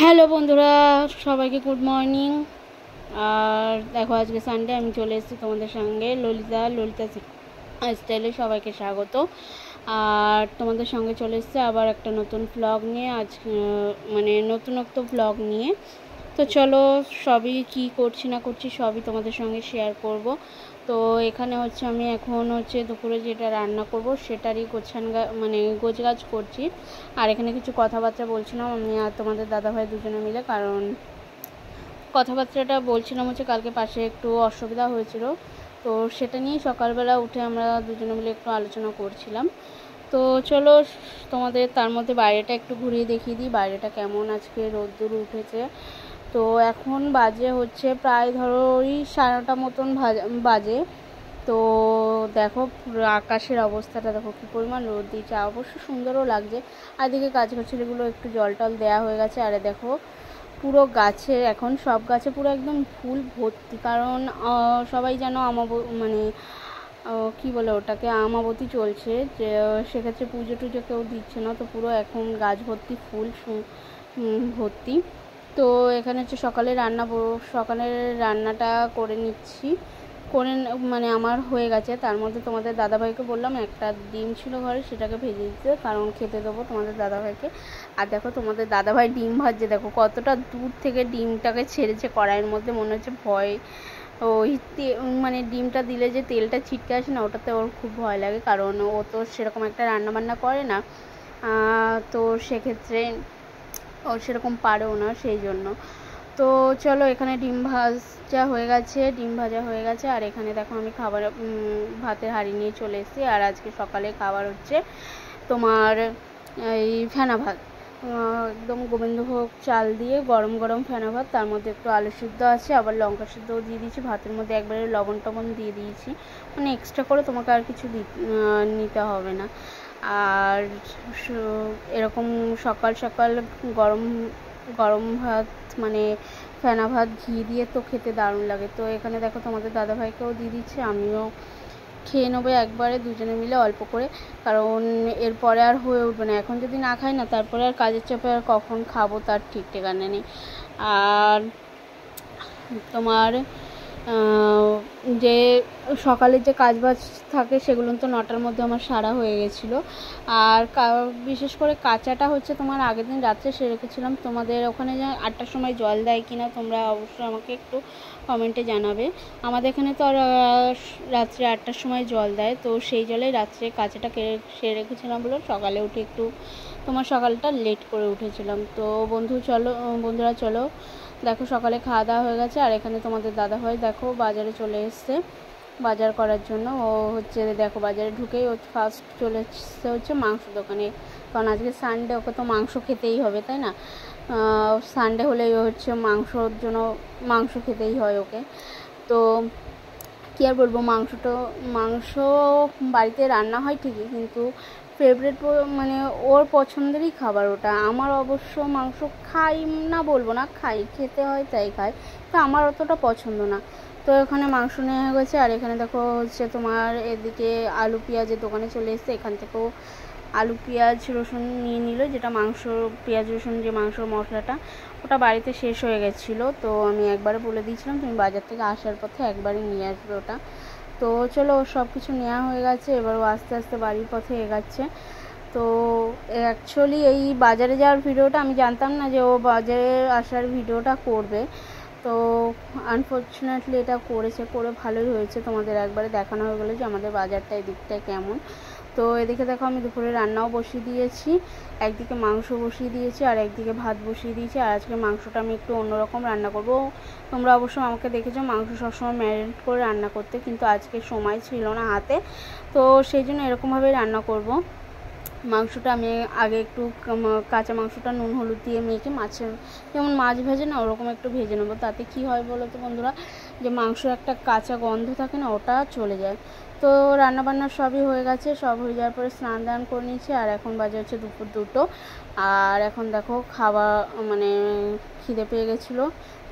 Hello বন্ধুরা, সবাইকে good morning. আর দেখো আজকে সানডে, আমি চলে এসেছি তোমাদের সঙ্গে ললিতা স্টাইলে। সবাইকে স্বাগত। আর তোমাদের সঙ্গে চলে এসেছে আবার একটা নতুন ব্লগ নিয়ে, আজ নতুনত্ব ব্লগ নিয়ে। তো চলো, সবই কি করছি না করছি সবই তোমাদের সঙ্গে শেয়ার করব। তো এখানে হচ্ছে আমি এখন দুপুরে যেটা রান্না করব সেটারই গোছগাছ করছি। আর এখানে কিছু কথাবার্তা বলছিলাম আমি আর তোমাদের দাদাভাই দুজনে মিলে, কারণ কথাবার্তাটা বলছিলাম কালকে পাশে একটু অসুবিধা হয়েছিল, তো সেটা নিয়েই সকালবেলা উঠে আমরা দুজনে মিলে একটু আলোচনা করছিলাম। তো চলো তোমাদের তার মধ্যে বাইরেটা একটু ঘুরিয়ে দেখিয়ে দিই, বাইরেটা কেমন। আজকে রোদ্দুর উঠেছে। তো এখন বাজে প্রায় ধরো ওই 9:30 মতন বাজে। তো দেখো পুরো আকাশের অবস্থাটা দেখো, কী পরিমাণ রোদ দিচ্ছে, অবশ্য সুন্দরও লাগছে। আর এদিকে গাছগাছালিগুলো একটু জল টল দেওয়া হয়ে গেছে। আর দেখো পুরো গাছে, এখন সব গাছে পুরো একদম ফুল ভর্তি, কারণ সবাই যেন কী বলে ওটাকে, আমাবতী চলছে, যে সেক্ষেত্রে পুজো টুজো কেউ দিচ্ছে না, তো পুরো এখন গাছ ভর্তি ফুল ভর্তি। তো এখানে সকালের রান্নাটা করে নিচ্ছি, আমার হয়ে গেছে। তার মধ্যে তোমাদের দাদাভাইকে বললাম একটা ডিম ছিল ঘরে, সেটাকে ভেজে দিতে, কারণ খেতে দেবো তোমাদের দাদাভাইকে। আর দেখো তোমাদের দাদাভাই ডিম ভাজছে, দেখো কতটা দূর থেকে ডিমটাকে ছেড়েছে কড়াইয়ের মধ্যে, মনে হচ্ছে ভয়। ওই ডিমটা দিলে যে তেলটা ছিটকে আসে না, ওটাতে ওর খুব ভয় লাগে, কারণ ও তো সেরকম একটা রান্নাবান্না করে না, তো সেক্ষেত্রে ও সেরকম পারেও না, সেই জন্য। তো চলো, এখানে ডিম ভাজা হয়ে গেছে। আর এখানে দেখো আমি ভাতের হাঁড়ি নিয়ে চলে এসেছি। আর আজকে সকালে খাবার তোমার এই ফেনা ভাত, একদম গোবিন্দভোগ চাল দিয়ে গরম গরম ফেনা ভাত, তার মধ্যে একটু আলু সিদ্ধ আছে, আবার লঙ্কা সিদ্ধও দিয়ে দিয়েছি। ভাতের মধ্যে একবারে লবণ টবণ দিয়ে দিয়েছি, এক্সট্রা করে তোমাকে আর কিছু নিতে হবে না। আর এরকম সকাল সকাল গরম গরম ভাত, ফেনা ভাত ঘি দিয়ে তো খেতে দারুণ লাগে। তো এখানে দেখো তোমাদের দাদাভাইকেও দিয়ে দিচ্ছে, আমিও খেয়ে নেবো একবারে দুজনে মিলে অল্প করে, কারণ এরপরে আর হয়ে উঠবে না। এখন যদি না খাই না, তারপরে আর কাজের চাপে আর কখন খাবো তার ঠিক ঠিকানা নেই। আর তোমার যে সকালের যে কাজবাজ থাকে সেগুলো তো 9টার মধ্যে আমার সারা হয়ে গেছিলো। আর বিশেষ করে কাঁচাটা তোমার আগের দিন রাত্রে সেরে রেখেছিলাম। তোমাদের ওখানে 8টার সময় জল দেয় কিনা তোমরা অবশ্যই আমাকে একটু কমেন্টে জানাবে। আমাদের এখানে তো আর রাত্রে 8টার সময় জল দেয়, তো সেই জলেই রাত্রে কাঁচাটা সেরে রেখেছিলাম বলে সকালে উঠে একটু সকালটা লেট করে উঠেছিলাম। তো বন্ধুরা চলো, দেখো সকালে খাওয়া দাওয়া হয়ে গেছে। আর এখানে তোমাদের দাদাভাই দেখো বাজারে চলে এসছে বাজার করার জন্য। ও দেখো বাজারে ঢুকেই ও ফার্স্ট চলে এসছে মাংস দোকানে, কারণ আজকে সানডে, ওকে তো মাংস খেতেই হবে, তাই না? সানডে হলেই মাংসর জন্য মাংস খেতেই হয় ওকে। তো কী আর বলবো, মাংস বাড়িতে রান্না হয় ঠিকই, কিন্তু ফেভারিট ওর পছন্দেরই খাবার ওটা। আমার অবশ্য মাংস খাই না, বলবো না, খেতে হয় তাই খাই, তো আমার অতটা পছন্দ না। তো এখানে মাংস নেওয়া গেছে। আর এখানে দেখো তোমার এদিকে আলু পেঁয়াজের দোকানে চলে এসছে, এখান থেকেও আলু পেঁয়াজ রসুন নিয়ে নিল, যেটা পেঁয়াজ রসুন যে মাংসর মশলাটা, ওটা বাড়িতে শেষ হয়ে গেছিলো, তো আমি একবারে বলে দিয়েছিলাম তুমি বাজার থেকে আসার পথে একবারই নিয়ে আসবে ওটা। তো চলো, সব কিছু নেওয়া হয়ে গেছে, এবার ও আস্তে আস্তে বাড়ির পথে এগাচ্ছে। তো অ্যাকচুয়ালি এই বাজারে যাওয়ার ভিডিওটা আমি জানতাম না যে ও বাজারে আসার ভিডিওটা করবে, তো আনফর্চুনেটলি এটা করে ভালোই হয়েছে। তোমাদের একবারে দেখানো হয়ে গেলো যে আমাদের বাজারটা এদিকটায় কেমন। তো এদিকে দেখো আমি দুপুরে রান্নাও বসিয়ে দিয়েছি, একদিকে মাংস বসিয়ে দিয়েছি আর একদিকে ভাত বসিয়ে দিয়েছি। আর আজকে মাংসটা আমি একটু অন্যরকম রান্না করব। তোমরা অবশ্য আমাকে দেখেছো মাংস সবসময় ম্যারিনেট করে রান্না করতে, কিন্তু আজকে সময় ছিল না হাতে, তো সেই জন্য এরকমভাবেই রান্না করব। মাংসটা আমি আগে একটু কাঁচা মাংসটা নুন হলুদ দিয়ে মেখে যেমন মাছ ভেজে না, ওরকম একটু ভেজে নেবো। তাতে কি হয় বলো তো বন্ধুরা, যে মাংসর একটা কাঁচা গন্ধ থাকে না, ওটা চলে যায়। তো রান্নাবান্না সবই হয়ে গেছে, সব হয়ে যাওয়ার পরে স্নান দান করে নিয়েছি। আর এখন বাজে দুপুর 2টো। আর এখন দেখো খিদে পেয়ে গেছিলো,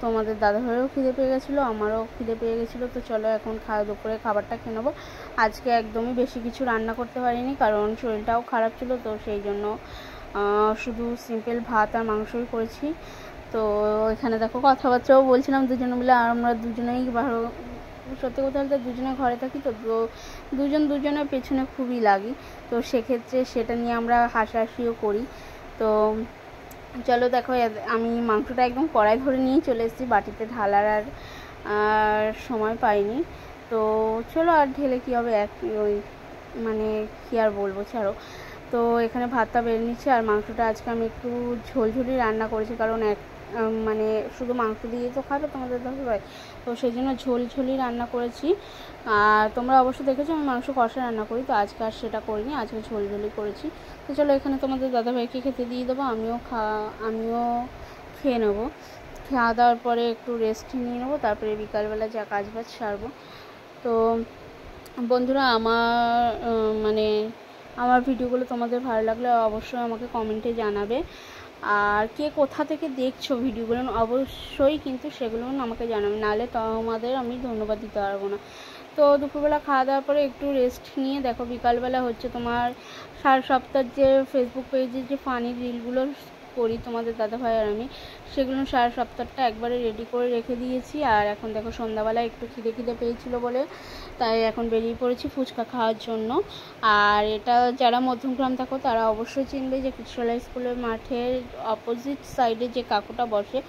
তোমাদের দাদাভাইয়েরও খিদে পেয়ে গেছিলো, আমারও খিদে পেয়ে গেছিলো। তো চলো এখন দুপুরে খাবারটা খেয়ে নেবো। আজকে একদমই বেশি কিছু রান্না করতে পারিনি, কারণ শরীরটাও খারাপ ছিল, তো সেই জন্য শুধু সিম্পল ভাত আর মাংসই করেছি। তো এখানে দেখো কথাবার্তাও বলছিলাম দুজনে মিলে, আর আমরা দুজনেই ভালো, সত্যি কথা বলতে দুজনে ঘরে থাকি তো দুজনের পেছনে খুবই লাগি, তো সেক্ষেত্রে সেটা নিয়ে আমরা হাসাহাসিও করি। তো চলো দেখো, আমি মাংসটা একদম কড়াই ধরে নিয়ে চলে এসেছি, বাটিতে ঢালার আর সময় পাইনি। তো চলো, আর ঢেলে কী হবে, ওই মানে কী আর বলবো, ছাড়ো। তো এখানে ভাতটা বেড়ে নিচ্ছি, আর মাংসটা আজকে আমি একটু ঝোলঝুলি রান্না করেছি, কারণ মানে শুধু মাংস দিয়ে তো খাবে তোমাদের দাদাভাই, তো সেই জন্য ঝোলঝুলি রান্না করেছি। আর তোমরা অবশ্য দেখেছো আমি মাংস কষা রান্না করি, তো আজকে আর সেটা করিনি, আজকে ঝোলঝুলি করেছি। তো চলো এখানে তোমাদের দাদাভাইকে খেতে দিয়ে দেবো, আমিও খেয়ে নেবো। খাওয়া দাওয়ার পরে একটু রেস্ট নিয়ে নেবো, তারপরে বিকালবেলা যা কাজ বাজ সারবো। তো বন্ধুরা, আমার ভিডিওগুলো তোমাদের ভালো লাগলে অবশ্যই আমাকে কমেন্টে জানাবে, আর কে কোথা থেকে দেখছো ভিডিওগুলো অবশ্যই কিন্তু সেগুলো আমাকে জানাবে, নাহলে তোমাদের আমি ধন্যবাদ দিতে পারবো না। তো দুপুরবেলা খাওয়া দাওয়ার পরে একটু রেস্ট নিয়ে দেখো বিকালবেলা হচ্ছে তোমার সারা সপ্তাহের যে ফেসবুক পেজে যে ফানি রিলগুলো করি তোমাদের দাদাভাই আর আমি, সেগুলো সারা সপ্তাহটা একবারে রেডি করে রেখে দিয়েছি। আর এখন দেখো সন্ধ্যাবেলা একটু খিদে পেয়েছিলো বলে তাই এখন বেরিয়ে পড়েছি ফুচকা খাওয়ার জন্য। আর এটা যারা মধ্যমগ্রাম থাকো তারা অবশ্যই চিনবে যে কৃষ্ণলা স্কুলের মাঠের অপোজিট সাইডে যে কাকুটা বসে,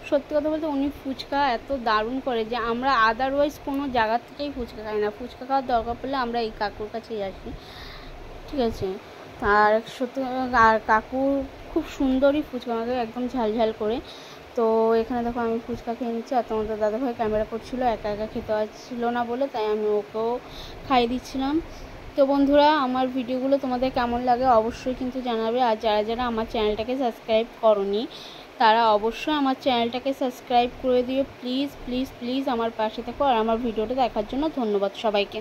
সত্যি কথা বলতে উনি ফুচকা এত দারুণ করে যে আমরা আদারওয়াইজ কোনো জায়গা থেকেই ফুচকা খাই না, ফুচকা খাওয়ার দরকার পড়লে আমরা এই কাকুর কাছেই আসি, ঠিক আছে। আর সত্যি, আর কাকুর খুব সুন্দরই ফুচকা, আমাকে একদম ঝালঝাল করে। তো এখানে দেখো আমি ফুচকা খেয়ে নিচ্ছি, আর তোমাদের দাদাভাই ক্যামেরা করছিলো, একা খেতে পারছিল না বলে, তাই আমি ওকেও খাইয়ে দিচ্ছিলাম। তো বন্ধুরা, আমার ভিডিওগুলো তোমাদের কেমন লাগে অবশ্যই কিন্তু জানাবে, আর যারা আমার চ্যানেলটাকে সাবস্ক্রাইব করোনি তারা অবশ্যই আমার চ্যানেলটাকে সাবস্ক্রাইব করে দিও, প্লিজ প্লিজ প্লিজ আমার পাশে থেকো, আর আমার ভিডিওটা দেখার জন্য ধন্যবাদ সবাইকে।